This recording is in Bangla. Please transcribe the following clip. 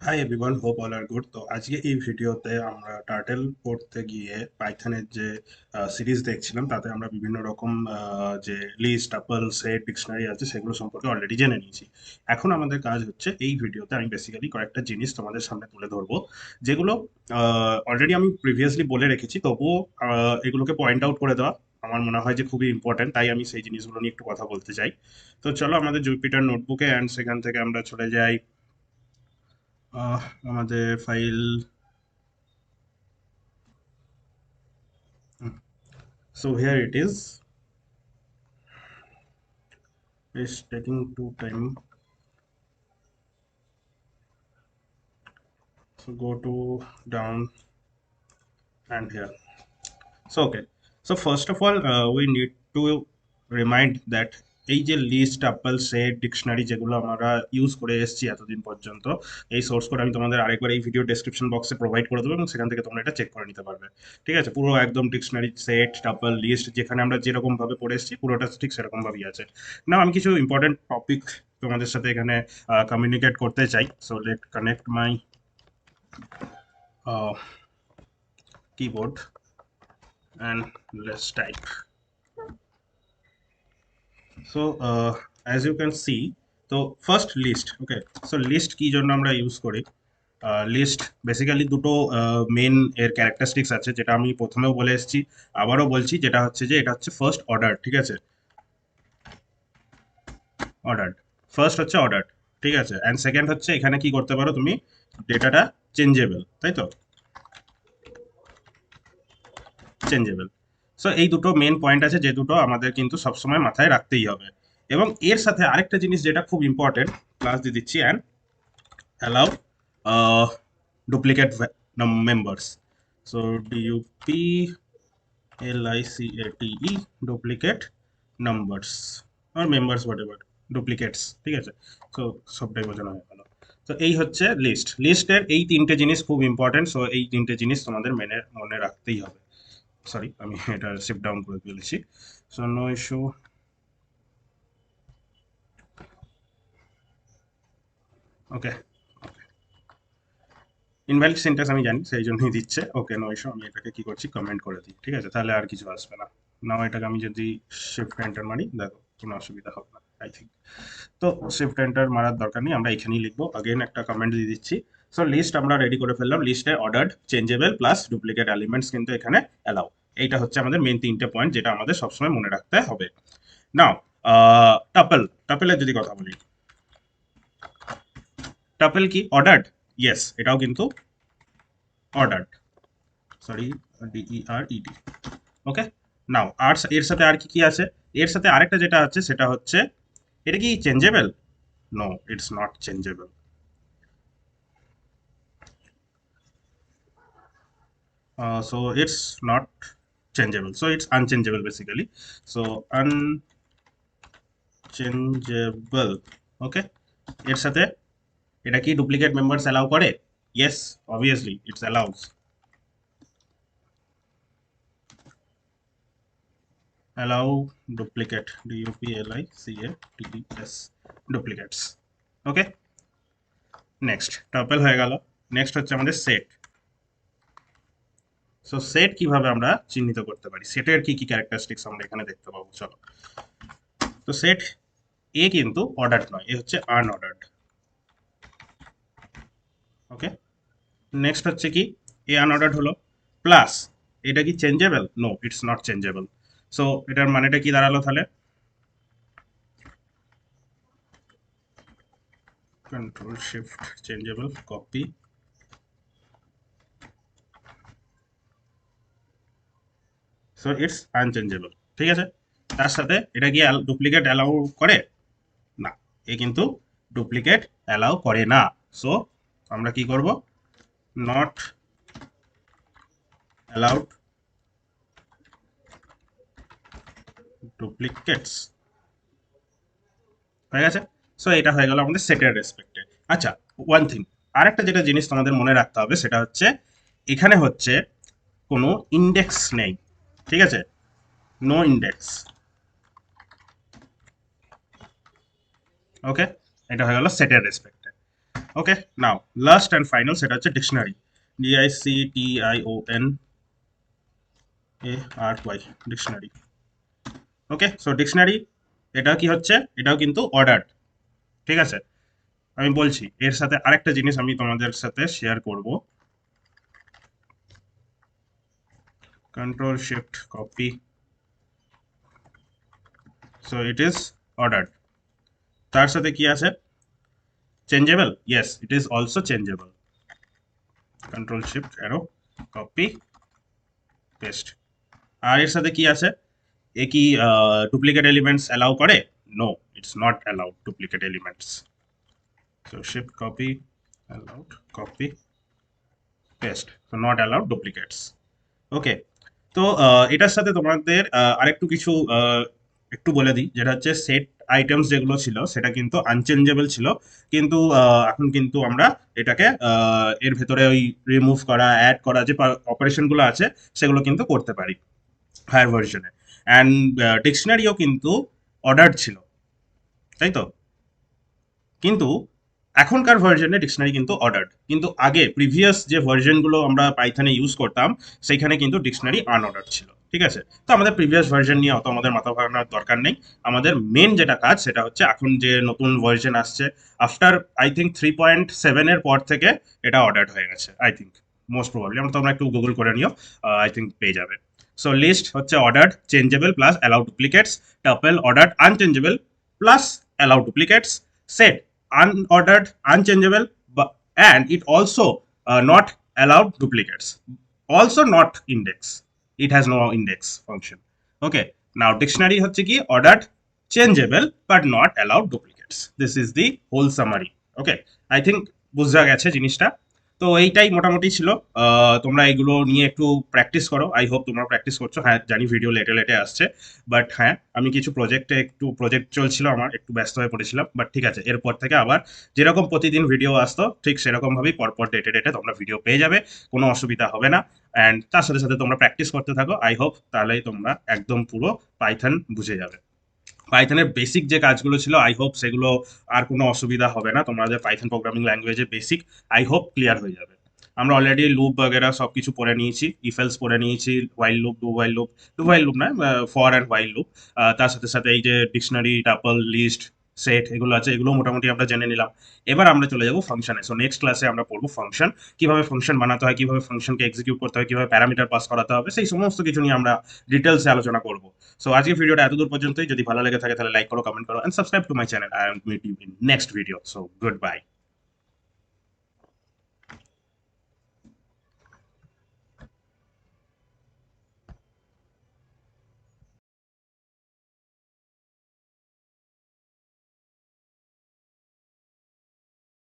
হাই এভরিওয়ান, হোপ অল আর গুড। তো আজকে এই ভিডিওতে আমরা টার্টেল পড়তে গিয়ে পাইথনের যে সিরিজ দেখছিলাম তাতে আমরা বিভিন্ন রকম যে লিস্ট টাপল সেট ডিকশনারি আছে সেগুলো সম্পর্কে অলরেডি জেনে নিয়েছি। এখন আমাদের কাজ হচ্ছে এই ভিডিওতে আমি বেসিক্যালি কয়েকটা জিনিস তোমাদের সামনে তুলে ধরবো, যেগুলো অলরেডি আমি প্রিভিয়াসলি বলে রেখেছি, তবুও এগুলোকে পয়েন্ট আউট করে দেওয়া আমার মনে হয় যে খুবই ইম্পর্টেন্ট, তাই আমি সেই জিনিসগুলো নিয়ে একটু কথা বলতে চাই। তো চলো আমাদের জুপিটার নোটবুকে, অ্যান্ড সেখান থেকে আমরা চলে যাই আমাদের file. So here it is. It's taking two time. So go to down and here. So okay. So first of all, we need to remind that এই যে লিস্ট টাপল সেট ডিকশনারি যেগুলো আমরা ইউজ করে এসেছি এতদিন পর্যন্ত, এই সোর্স কোড আমি তোমাদের আরেকবার এই ভিডিও ডেসক্রিপশন বক্সে প্রোভাইড করে দেবো এবং সেখান থেকে তোমরা এটা চেক করে নিতে পারবে। ঠিক আছে, পুরো একদম ডিকশনারি সেট টাপল লিস্ট যেখানে আমরা যেরকম ভাবে পড়ে এসেছি পুরোটা ঠিক সেরকম ভাবেই আছে। না, আমি কিছু ইম্পর্টেন্ট টপিক তোমাদের সাথে এখানে কমিউনিকেট করতে চাই। So let connect my keyboard and let's type. So as you can see, তো ফার্স্ট লিস্ট। ওকে, সো লিস্ট কি জন্য আমরা ইউজ করি? লিস্ট বেসিক্যালি দুটো মেন এর ক্যারেক্টারিস্টিক্স আছে, যেটা আমি প্রথমেও বলে এসেছি, আবারও বলছি, যেটা হচ্ছে যে এটা হচ্ছে ফার্স্ট অর্ডার। ঠিক আছে, অর্ডার ফার্স্ট হচ্ছে অর্ডার। ঠিক আছে, অ্যান্ড সেকেন্ড হচ্ছে এখানে কি করতে পারো তুমি, ডেটাটা চেঞ্জেবল, তাই তো, চেঞ্জেবল। সো এই দুটো মেন পয়েন্ট আছে, যে দুটো আমাদের কিন্তু সবসময় মাথায় রাখতেই হবে। এবং এর সাথে আরেকটা জিনিস যেটা খুব ইম্পর্টেন্ট, ক্লাস দিয়ে দিচ্ছি, and allow duplicate members. So DUPLICATE duplicate numbers আর মেম্বার্স হোয়াট এভার, ডুপ্লিকেটস। ঠিক আছে, তো সবটাই বোঝানো হয়ে গেল। তো এই হচ্ছে লিস্ট। লিস্টের এই তিনটে জিনিস খুব ইম্পর্টেন্ট, সো এই তিনটে জিনিস তোমাদের মনে রাখতেই হবে। সরি, আমি এটা শিফট ডাউন করে ফেলেছি। So no issue. Okay, invalid syntax আমি জানি, সেই জন্যই দিচ্ছে। Okay, no issue. আমি এটাকে কি করছি, কমেন্ট করে দিই। ঠিক আছে, তাহলে আর কিছু আসবে না। নাও এটাকে আমি যদি শিফট এন্টার মারি, দেখো কোনো অসুবিধা হবে না আই থিঙ্ক। তো শিফট এন্টার মারার দরকার নেই, আমরা এখানেই লিখবো। আগেন একটা কমেন্ট দিয়ে দিচ্ছি। সো লিস্ট আমরা রেডি করে ফেললাম। লিস্টের order changeable plus duplicate elements কিন্তু এখানে অ্যালাউ। এইটা হচ্ছে আমাদের মেন তিনটে পয়েন্ট, যেটা আমাদের সবসময় মনে রাখতে হবে। নাও টাপল, টাপেলের যদি কথা বলি, টাপেল কি অর্ডার্ড? ইয়েস, এটাও কিন্তু অর্ডার্ড। Sorry, DERED। ওকে, নাও আর এর সাথে আর কি কি আছে? এর সাথে আরেকটা যেটা আছে সেটা হচ্ছে, এটা কি changeable? No, it's not changeable. So it's not changeable, so it's unchangeable basically. So unchangeable. ওকে, এর সাথে এটা কি ডুপ্লিকেট মেম্বারস অ্যালাউ করে? Yes, obviously it's allows. Allow duplicate, DUPLICATES, duplicates. Okay, next tuple হয়ে গেল। নেক্সট হচ্ছে আমাদের সেট। সো সেট কিভাবে আমরা চিহ্নিত করতে পারি, সেটের কি কি ক্যারেক্টারিস্টিক্স আমরা এখানে দেখতে পাবো, চলো। তো সেট এ কিন্তু অর্ডার্ড নয়, এ হচ্ছে আনঅর্ডার্ড। ওকে, নেক্সট হচ্ছে কি, এ আনঅর্ডার্ড হলো, প্লাস এটা কি changeable? No, it's not changeable. So এটার মানেটা কি দাঁড়ালো তাহলে? Control shift changeable, copy. So it's unchangeable. ঠিক আছে, তার সাথে এটা কি ডুপ্লিকেট অ্যালাউ করে? না, এ কিন্তু ডুপ্লিকেট অ্যালাউ করে না। সো আমরা কি করব, নট অ্যালাউড ডুপ্লিকেটস। হয়ে গেছে। সো এটা হয়ে গেল আমাদের সেটের রেসপেক্টে। আচ্ছা, ওয়ান থিং, আরেকটা যেটা জিনিস তোমাদের মনে রাখতে হবে সেটা হচ্ছে, এখানে হচ্ছে কোনো ইন্ডেক্স নেই। ঠিক আছে, নো ইন্ডেক্স। ওকে, এটা হয়ে গেল সেটের রেসপেক্টে। ওকে, নাও লাস্ট অ্যান্ড ফাইনাল সেটা হচ্ছে ডিকশনারি, DICTIONARY, ডিকশনারি। ওকে, সো ডিকশনারি এটা কি হচ্ছে, এটাও কিন্তু অর্ডার, ঠিক আছে। আমি বলছি এর সাথে আরেকটা জিনিস আমি তোমাদের সাথে শেয়ার করব, control shift copy, so it is order. তার সাথে কি আছে, changeable, yes it is also changeable, control shift arrow copy paste. আর এর সাথে কি আছে, এ কি ডুপ্লিকেট এলিমেন্টস অ্যালাউ করে, no it's not allowed duplicate elements, so shift copy allowed copy paste, so not allowed duplicates. Okay, তো এটার সাথে তোমাদের আরেকটু কিছু একটু বলে দিই, যেটা হচ্ছে সেট আইটেমস যেগুলো ছিল সেটা কিন্তু আনচেঞ্জেবল ছিল, কিন্তু এখন কিন্তু আমরা এটাকে এর ভেতরে ওই রিমুভ করা, অ্যাড করা যে অপারেশনগুলো আছে সেগুলো কিন্তু করতে পারি হায়ার ভার্সনে। অ্যান্ড ডিকশনারিও কিন্তু অর্ডার ছিল, তাই তো, কিন্তু এখনকার ভার্জনে ডিকশনারি কিন্তু অর্ডার্ড, কিন্তু আগে প্রিভিয়াস যে ভার্জনগুলো আমরা পাইথনে ইউজ করতাম সেইখানে কিন্তু ডিকশনারি আনঅর্ডার্ড ছিল, ঠিক আছে। তো আমাদের প্রিভিয়াস ভার্জন নিয়ে অত আমাদের মাথা ভাঙানোর দরকার নেই, আমাদের মেন যেটা কাজ সেটা হচ্ছে এখন যে নতুন ভার্জন আসছে আফটার আই থিঙ্ক 3.7 এর পর থেকে এটা অর্ডার্ড হয়ে গেছে আই থিঙ্ক, মোস্ট প্রবাবলি, আমরা তোমরা একটু গুগল করে নিও, আই থিঙ্ক পেয়ে যাবে। সো লিস্ট হচ্ছে ordered changeable plus allow duplicates, tuple ordered unchangeable plus allow duplicates, set unordered, unchangeable, but and it also not allowed duplicates. Also not index. It has no index function. Okay. Now dictionary হচ্ছে কি ordered, changeable, but not allowed duplicates. This is the whole summary. Okay. I think বুঝা গেছে জিনিসটা। তো এইটাই মোটামুটি ছিল, তোমরা এগুলো নিয়ে একটু প্র্যাকটিস করো, আই হোপ তোমরা প্র্যাকটিস করছো। হ্যাঁ জানি ভিডিও লেটে লেটে আসছে, বাট হ্যাঁ আমি কিছু প্রজেক্ট চলছিল আমার, একটু ব্যস্ত হয়ে পড়েছিলাম, বাট ঠিক আছে এরপর থেকে আবার যেরকম প্রতিদিন ভিডিও আসতো ঠিক সেরকমভাবেই পরপর ডেটে ডেটে তোমরা ভিডিও পেয়ে যাবে, কোনো অসুবিধা হবে না। অ্যান্ড তার সাথে সাথে তোমরা প্র্যাকটিস করতে থাকো, আই হোপ তাহলেই তোমরা একদম পুরো পাইথন বুঝে যাবে। পাইথনের বেসিক যে কাজগুলো ছিল আই হোপ সেগুলো আর কোনো অসুবিধা হবে না, তোমাদের পাইথন প্রোগ্রামিং ল্যাঙ্গুয়েজের বেসিক আই হোপ ক্লিয়ার হয়ে যাবে। আমরা অলরেডি লুপ বগেরা সব কিছু পড়ে নিয়েছি, ইফেলস পড়ে নিয়েছি, ওয়াইল লুপ, ডু ওয়াইল লুপ না, ফর অ্যান্ড ওয়াইল লুপ, তার সাথে সাথে এই যে ডিকশনারি, টাপল, লিস্ট, সেট এগুলো আছে, এগুলো মোটামুটি আমরা জেনে নিলাম। এবার আমরা চলে যাবো ফাংশনে। সো নেক্সট ক্লাসে আমরা পড়বো ফাংশন, কিভাবে ফাংশন বানাতে হয়, কিভাবে ফাংশনকে এক্সিকিউট করতে হয়, কিভাবে প্যারামিটার পাস করাতে হবে, সেই সমস্ত কিছু নিয়ে আমরা ডিটেলসে আলোচনা করবো। সো আজকের ভিডিওটা এতদূর পর্যন্তই, যদি ভালো লেগে থাকে তাহলে লাইক করো, কমেন্ট করো, and subscribe to my channel. I am meet you in next video. So good bye.